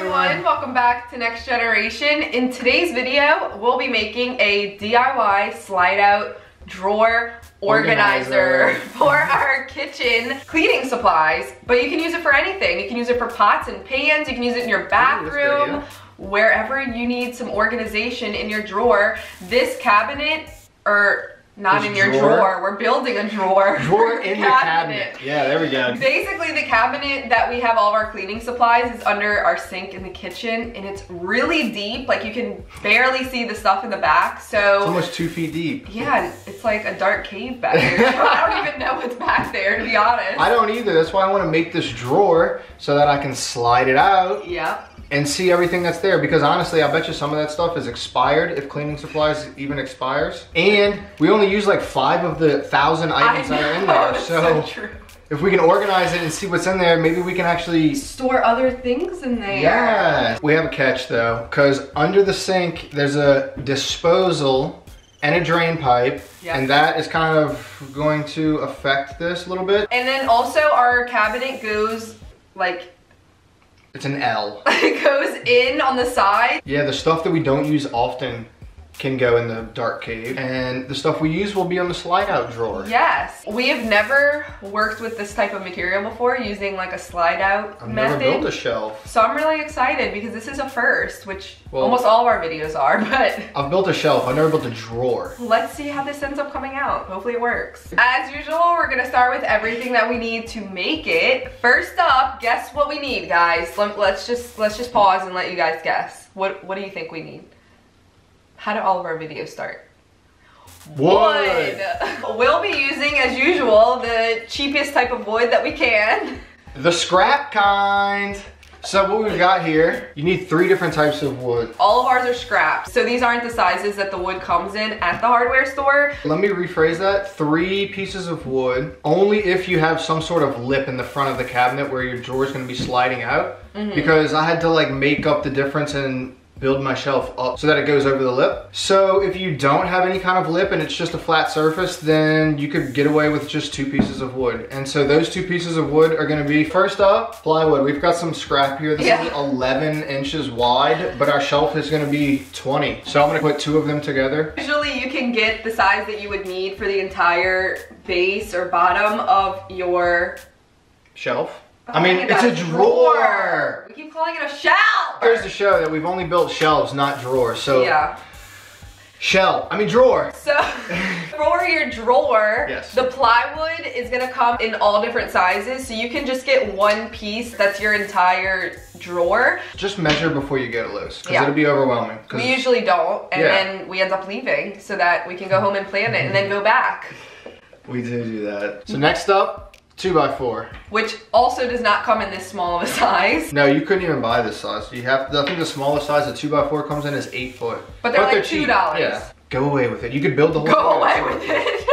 everyone, welcome back to Next Generation. In today's video, we'll be making a DIY slide out drawer organizer for our kitchen cleaning supplies, but you can use it for anything. You can use it for pots and pans, you can use it in your bathroom, wherever you need some organization in your drawer. This cabinet, or not in your drawer. We're building a drawer. Drawer in the cabinet. Yeah, there we go. Basically, the cabinet that we have all of our cleaning supplies is under our sink in the kitchen, and it's really deep. Like, you can barely see the stuff in the back. So it's almost 2 feet deep. Yeah, it's like a dark cave back there. I don't even know what's back there, to be honest. I don't either. That's why I want to make this drawer so that I can slide it out. Yep. And see everything that's there, because honestly, I bet you some of that stuff is expired, if cleaning supplies even expires. And we only use like 5 of the 1,000 items that are in there. So true. If we can organize it and see what's in there, maybe we can actually store other things in there. Yeah. We have a catch though, because under the sink, there's a disposal and a drain pipe, and that is kind of going to affect this a little bit. And then also our cabinet goes like, it's an L. It goes in on the side. Yeah, the stuff that we don't use often can go in the dark cave, and the stuff we use will be on the slide out drawer. Yes. We have never worked with this type of material before, using like a slide out method. I've never built a shelf. So I'm really excited because this is a first, which almost all of our videos are, but I've built a shelf, I've never built a drawer. Let's see how this ends up coming out. Hopefully it works. As usual, we're gonna start with everything that we need to make it. First up, guess what we need, guys? Let's just pause and let you guys guess. What do you think we need? How do all of our videos start? Wood! We'll be using, as usual, the cheapest type of wood that we can. The scrap kind. So what we've got here, you need 3 different types of wood. All of ours are scrap. So these aren't the sizes that the wood comes in at the hardware store. Let me rephrase that. 3 pieces of wood, only if you have some sort of lip in the front of the cabinet where your drawer is gonna be sliding out. Because I had to like make up the difference and build my shelf up so that it goes over the lip. So if you don't have any kind of lip and it's just a flat surface, then you could get away with just 2 pieces of wood. And so those 2 pieces of wood are gonna be, first up, plywood. We've got some scrap here. This is 11 inches wide, but our shelf is gonna be 20. So I'm gonna put 2 of them together. Usually you can get the size that you would need for the entire base or bottom of your shelf. I mean, it's a drawer. We keep calling it a shelf. Here's to show that we've only built shelves, not drawers. So drawer. So for your drawer, the plywood is gonna come in all different sizes. So you can just get 1 piece that's your entire drawer. Just measure before you go to Lowe's, because it'll be overwhelming. We usually don't, and then we end up leaving so that we can go home and plan it and then go back. We do that. So next up, 2x4. Which also does not come in this small of a size. No, you couldn't even buy this size. You have, I think the smallest size a 2x4 comes in is 8 foot. But they're like $2. Yeah. Go away with it. You could build the whole thing. Go away with it.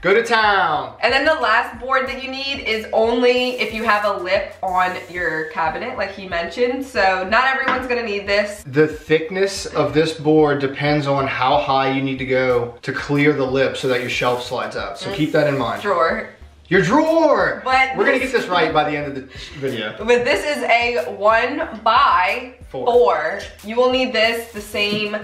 Go to town. And then the last board that you need is only if you have a lip on your cabinet, like he mentioned. So not everyone's gonna need this. The thickness of this board depends on how high you need to go to clear the lip so that your shelf slides out. So keep that in mind. Drawer. Your drawer! But we're gonna get this right by the end of the video. But this is a 1x4. You will need this the same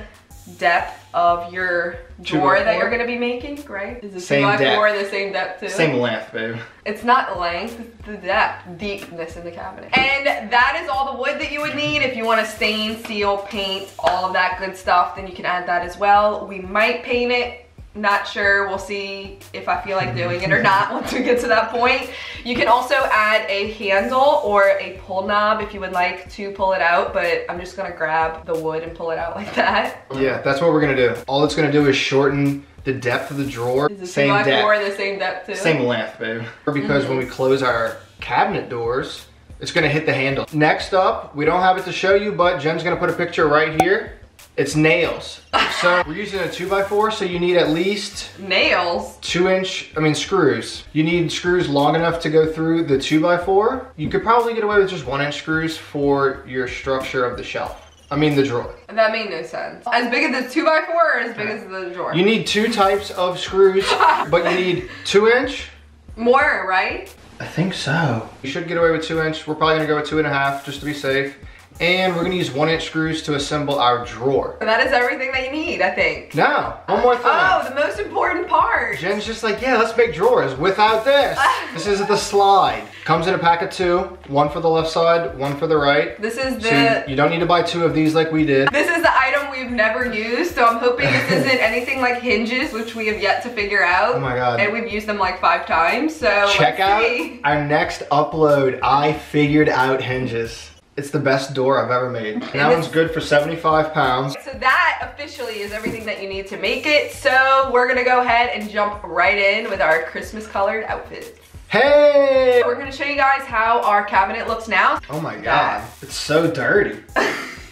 depth of your drawer that you're gonna be making, right? Is the 2x4 the same depth too? Same length, babe. It's not length, it's the depth, deepness in the cabinet. And that is all the wood that you would need. If you want to stain, seal, paint, all of that good stuff, then you can add that as well. We might paint it. Not sure, we'll see if I feel like doing it or not once we get to that point. You can also add a handle or a pull knob if you would like to pull it out, but I'm just gonna grab the wood and pull it out like that. Yeah, that's what we're gonna do. All it's gonna do is shorten the depth of the drawer. Is the same depth. The same depth too? Same length, babe. Because when we close our cabinet doors, it's gonna hit the handle. Next up, we don't have it to show you, but Jen's gonna put a picture right here. It's nails. So we're using a 2x4, so you need at least nails. 2-inch, screws. You need screws long enough to go through the 2x4. You could probably get away with just 1-inch screws for your structure of the shelf. The drawer. That made no sense. As big as the 2x4 or as big as the drawer? You need 2 types of screws, but you need 2-inch. More, right? I think so. You should get away with 2-inch. We're probably gonna go with 2.5 just to be safe. And we're gonna use 1-inch screws to assemble our drawer. And that is everything that you need, I think. No, one more thing. Oh, the most important part. Jen's just like, yeah, let's make drawers without this. This is the slide. Comes in a pack of 2, one for the left side, one for the right. This is So you don't need to buy 2 of these like we did. This is the item we've never used, so I'm hoping this isn't anything like hinges, which we have yet to figure out. Oh my God. And we've used them like 5 times, so check out our next upload. I figured out hinges. It's the best door I've ever made. And that one's good for 75 pounds. So that officially is everything that you need to make it. So we're gonna go ahead and jump right in with our Christmas colored outfits. Hey! We're gonna show you guys how our cabinet looks now. Oh my God, it's so dirty.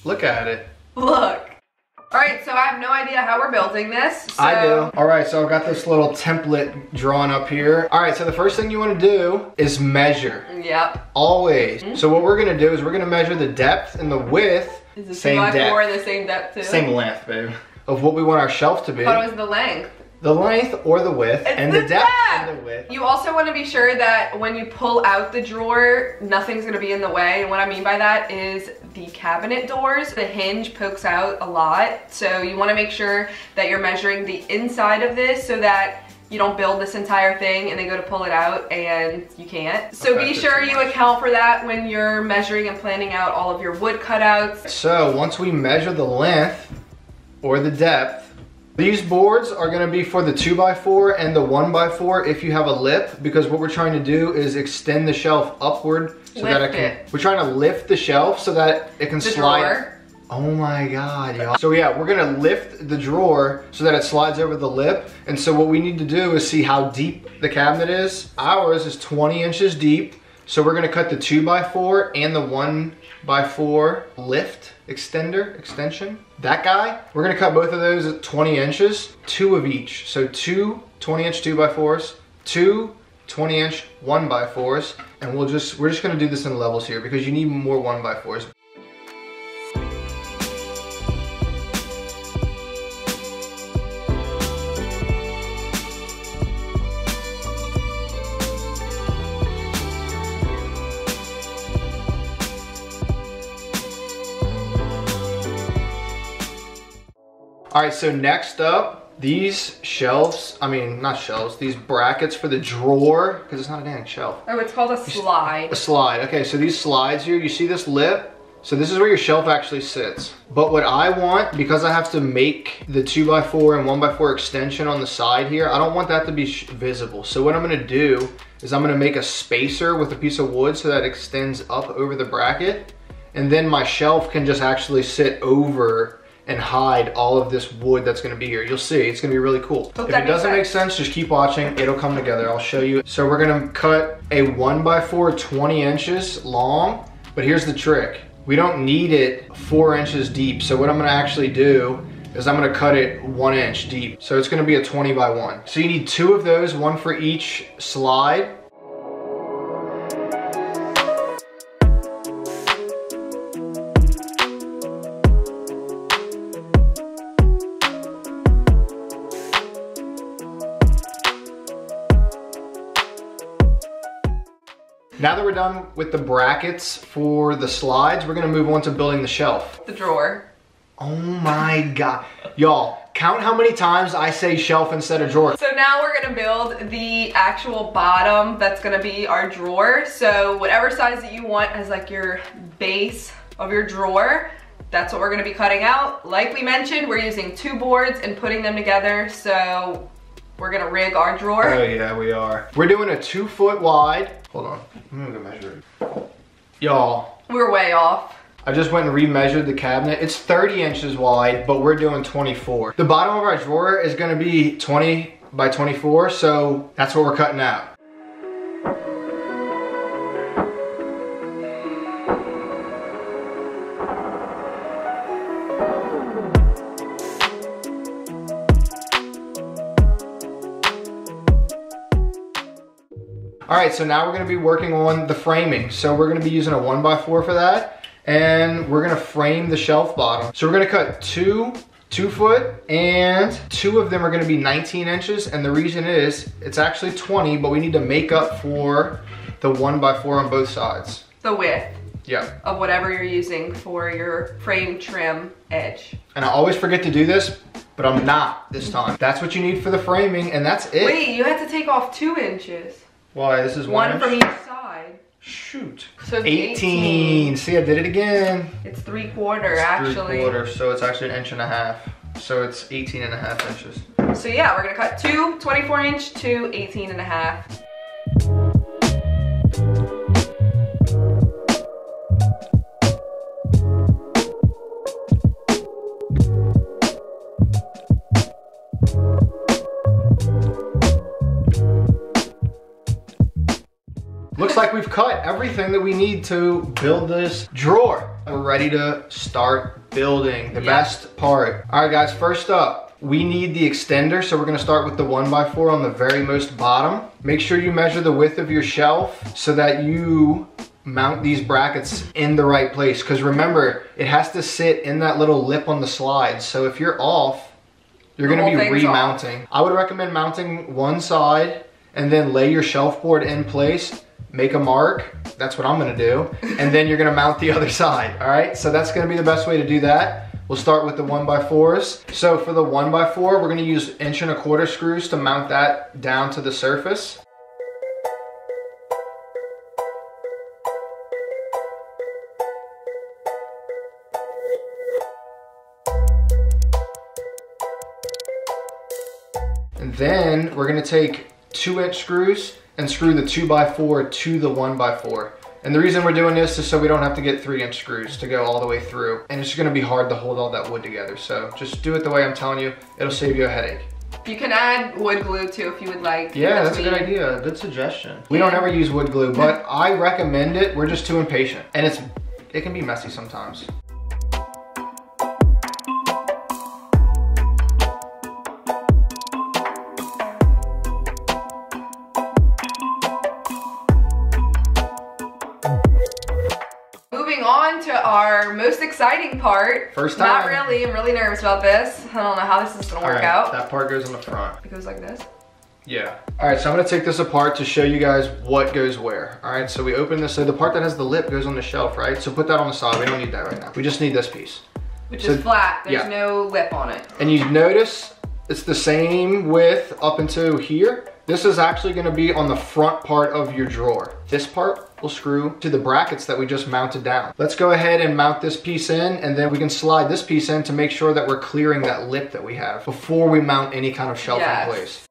Look at it. Look. All right, so I have no idea how we're building this. So I do. All right, so I've got this little template drawn up here. All right, so the first thing you want to do is measure. Yep. Always. So what we're gonna do is we're gonna measure the depth and the width. Is the same 2x4 depth. the same depth too? Same length, babe. Of what we want our shelf to be. I thought it was the length. The length or the width, It's and the the depth depth. and the width. You also want to be sure that when you pull out the drawer, nothing's going to be in the way. And what I mean by that is the cabinet doors, the hinge pokes out a lot. So you want to make sure that you're measuring the inside of this so that you don't build this entire thing and then go to pull it out and you can't. So be sure you account for that when you're measuring and planning out all of your wood cutouts. So once we measure the length or the depth, these boards are gonna be for the 2x4 and the 1x4 if you have a lip, because what we're trying to do is extend the shelf upward so that it can, we're trying to lift the shelf so that it can slide. Drawer. Oh my God, y'all. So yeah, we're gonna lift the drawer so that it slides over the lip. And so what we need to do is see how deep the cabinet is. Ours is 20 inches deep. So we're gonna cut the 2x4 and the 1x4 lift extension. That guy, we're gonna cut both of those at 20 inches, 2 of each. So 2 20-inch 2x4s, 2 20-inch 1x4s, and we're just gonna do this in levels here because you need more 1x4s. All right, so next up, these shelves, not shelves, these brackets for the drawer, because it's not a dang shelf. Oh, it's called a slide. A slide, okay, so these slides here, you see this lip? So this is where your shelf actually sits. But what I want, because I have to make the 2x4 and 1x4 extension on the side here, I don't want that to be visible. So what I'm gonna do is I'm gonna make a spacer with a piece of wood so that it extends up over the bracket. And then my shelf can just actually sit over and hide all of this wood that's gonna be here. You'll see, it's gonna be really cool. If it doesn't make sense, just keep watching, it'll come together, I'll show you. So we're gonna cut a 1x4 20 inches long, but here's the trick. We don't need it 4 inches deep. So what I'm gonna actually do is I'm gonna cut it 1 inch deep. So it's gonna be a 20 by 1. So you need 2 of those, one for each slide. Now that we're done with the brackets for the slides, we're gonna move on to building the shelf. The drawer. Oh my God. Y'all, count how many times I say shelf instead of drawer. So now we're gonna build the actual bottom that's gonna be our drawer. So whatever size that you want as like your base of your drawer, that's what we're gonna be cutting out. Like we mentioned, we're using 2 boards and putting them together. So we're gonna rig our drawer. Oh yeah, we are. We're doing a 2 foot wide. Hold on, I'm gonna measure it. Y'all. We're way off. I just went and remeasured the cabinet. It's 30 inches wide, but we're doing 24. The bottom of our drawer is gonna be 20 by 24, so that's what we're cutting out. All right, so now we're gonna be working on the framing. So we're gonna be using a 1x4 for that, and we're gonna frame the shelf bottom. So we're gonna cut 2 2-foot, and 2 of them are gonna be 19 inches, and the reason is, it's actually 20, but we need to make up for the 1x4 on both sides. The width. of whatever you're using for your frame trim edge. And I always forget to do this, but I'm not this time. That's what you need for the framing, and that's it. Wait, you have to take off 2 inches. Why? This is one from each side. Shoot. So it's 18. See, I did it again. It's 3/4 actually. 3/4, so it's actually 1.5 inches. So it's 18.5 inches. So yeah, we're gonna cut 2 24-inch to 18.5. Looks like we've cut everything that we need to build this drawer. We're ready to start building the best part. All right guys, first up, we need the extender. So we're gonna start with the 1x4 on the very most bottom. Make sure you measure the width of your shelf so that you mount these brackets in the right place. Because remember, it has to sit in that little lip on the slide. So if you're off, you're gonna be remounting. I would recommend mounting one side and then lay your shelf board in place. Make a mark, that's what I'm gonna do, and then you're gonna mount the other side, all right? So that's gonna be the best way to do that. We'll start with the 1x4s. So for the 1x4, we're gonna use 1.25" screws to mount that down to the surface. And then we're gonna take 2-inch screws and screw the 2x4 to the 1x4. And the reason we're doing this is so we don't have to get 3-inch screws to go all the way through. And it's gonna be hard to hold all that wood together. So just do it the way I'm telling you. It'll save you a headache. You can add wood glue too if you would like. Yeah, that's a good idea. Good suggestion. We don't ever use wood glue, but I recommend it. We're just too impatient. And it can be messy sometimes. On to our most exciting part. First time. Not really, I'm really nervous about this. I don't know how this is gonna work out. That part goes on the front. It goes like this? Yeah. All right, so I'm gonna take this apart to show you guys what goes where. All right, so we open this, so the part that has the lip goes on the shelf, right? So put that on the side, we don't need that right now. We just need this piece. Which is flat, there's no lip on it. And you notice it's the same width up until here. This is actually gonna be on the front part of your drawer. This part will screw to the brackets that we just mounted down. Let's go ahead and mount this piece in, and then we can slide this piece in to make sure that we're clearing that lip that we have before we mount any kind of shelf in place.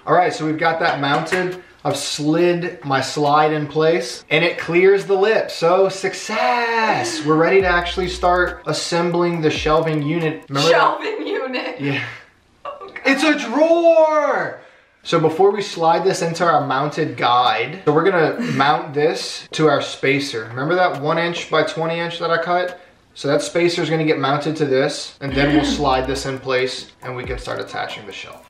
All right, so we've got that mounted. I've slid my slide in place and it clears the lip. So success! We're ready to actually start assembling the shelving unit. Remember shelving unit? Yeah. Oh, it's a drawer! So before we slide this into our mounted guide, so we're gonna mount this to our spacer. Remember that 1" by 20" that I cut? So that spacer is gonna get mounted to this, and then we'll slide this in place and we can start attaching the shelf.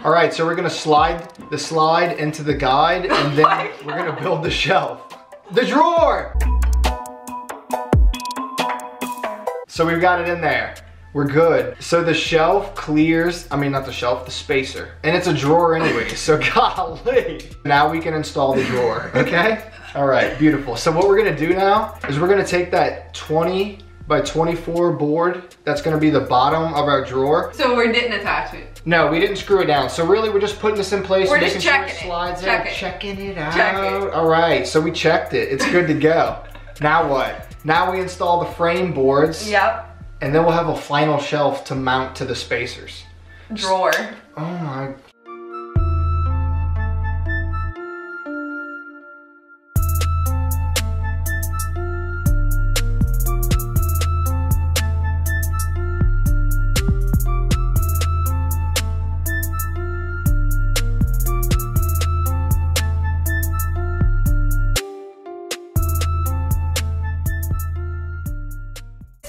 All right, so we're gonna slide the slide into the guide, and then we're gonna build the shelf. The drawer! So we've got it in there. We're good. So the shelf clears, I mean not the shelf, the spacer. And it's a drawer anyway, so golly. Now we can install the drawer, okay? All right, beautiful. So what we're gonna do now is we're gonna take that 20 by 24 board, that's gonna be the bottom of our drawer. So we didn't attach it? No, we didn't screw it down. So really, we're just putting this in place, we're making just sure it slides in. Checking it out. Check it. All right, so we checked it. It's good to go. Now what? Now we install the frame boards. Yep. And then we'll have a final shelf to mount to the spacers. Drawer. Oh my.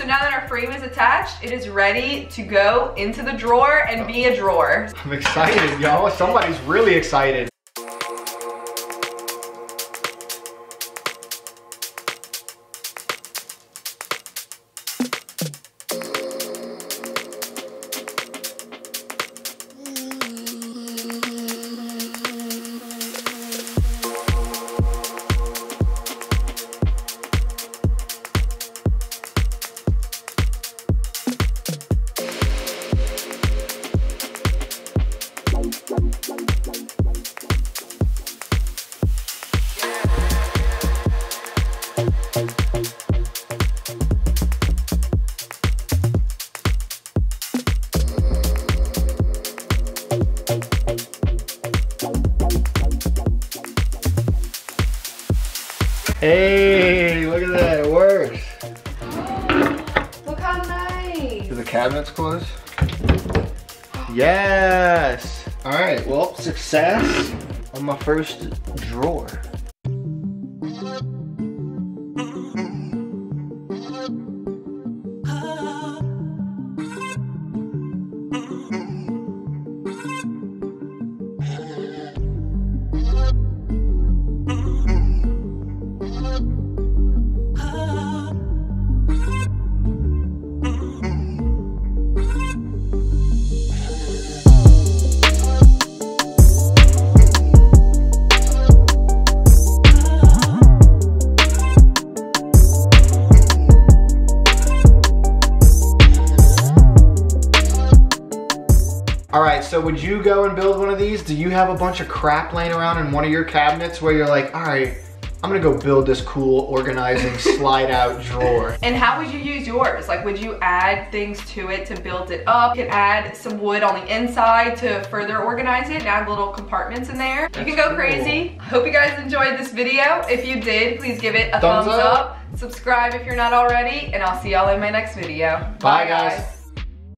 Now that our frame is attached, attached. It is ready to go into the drawer and be a drawer. I'm excited, y'all. Somebody's really excited. Hey, look at that, it works. Look how nice. Do the cabinets close? Yes. All right, well, success on my first drawer. All right, so would you go and build one of these? Do you have a bunch of crap laying around in one of your cabinets where you're like, all right, I'm gonna go build this cool organizing slide out drawer? And how would you use yours? Like, would you add things to it to build it up? You could add some wood on the inside to further organize it and add little compartments in there. You can go crazy. Hope you guys enjoyed this video. If you did, please give it a thumbs up. Subscribe if you're not already, and I'll see y'all in my next video. Bye guys.